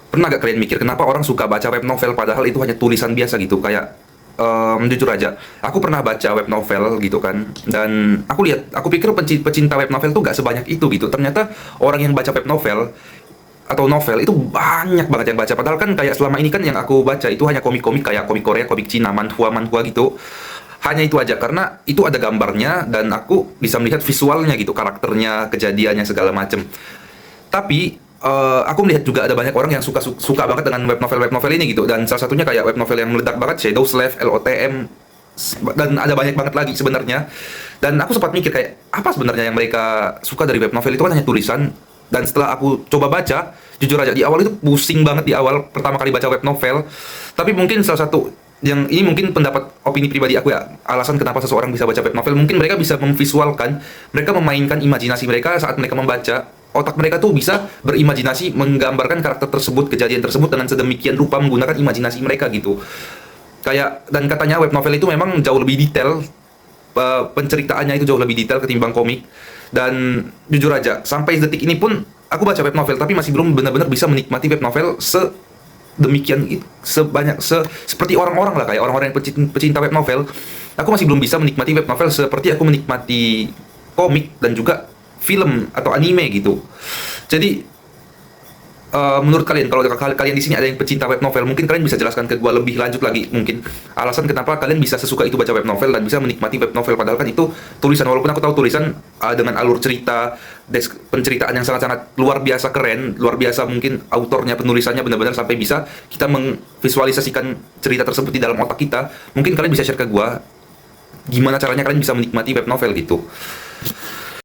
Pernah gak kalian mikir kenapa orang suka baca web novel padahal itu hanya tulisan biasa gitu? Kayak jujur aja, aku pernah baca web novel gitu kan, dan aku pikir pecinta web novel tuh gak sebanyak itu gitu. Ternyata orang yang baca web novel atau novel itu banyak banget yang baca. Padahal kan kayak selama ini kan yang aku baca itu hanya komik-komik, kayak komik Korea, komik Cina, manhwa gitu. Hanya itu aja karena itu ada gambarnya dan aku bisa melihat visualnya gitu, karakternya, kejadiannya segala macem. Tapi aku melihat juga ada banyak orang yang suka banget dengan web novel ini gitu, dan salah satunya kayak web novel yang meledak banget, Shadow Slave, LOTM, dan ada banyak banget lagi sebenarnya. Dan aku sempat mikir kayak apa sebenarnya yang mereka suka dari web novel, itu kan hanya tulisan. Dan setelah aku coba baca, jujur aja di awal itu pusing banget di awal pertama kali baca web novel. Tapi mungkin salah satu yang ini mungkin pendapat opini pribadi aku ya, alasan kenapa seseorang bisa baca web novel, mungkin mereka bisa memvisualkan, mereka memainkan imajinasi mereka saat mereka membaca. Otak mereka tuh bisa berimajinasi, menggambarkan karakter tersebut, kejadian tersebut dengan sedemikian rupa menggunakan imajinasi mereka gitu. Kayak, dan katanya web novel itu memang jauh lebih detail, penceritaannya itu jauh lebih detail ketimbang komik. Dan jujur aja, sampai detik ini pun aku baca web novel tapi masih belum benar-benar bisa menikmati web novel sedemikian seperti orang-orang lah, kayak orang-orang yang pecinta web novel. Aku masih belum bisa menikmati web novel seperti aku menikmati komik dan juga film atau anime gitu. Jadi menurut kalian, kalau kalian di sini ada yang pecinta web novel, mungkin kalian bisa jelaskan ke gua lebih lanjut lagi mungkin alasan kenapa kalian bisa sesuka itu baca web novel dan bisa menikmati web novel, padahal kan itu tulisan. Walaupun aku tahu tulisan dengan alur cerita, penceritaan yang sangat-sangat luar biasa keren, luar biasa, mungkin autornya, penulisannya benar-benar sampai bisa kita mengvisualisasikan cerita tersebut di dalam otak kita. Mungkin kalian bisa share ke gua gimana caranya kalian bisa menikmati web novel gitu.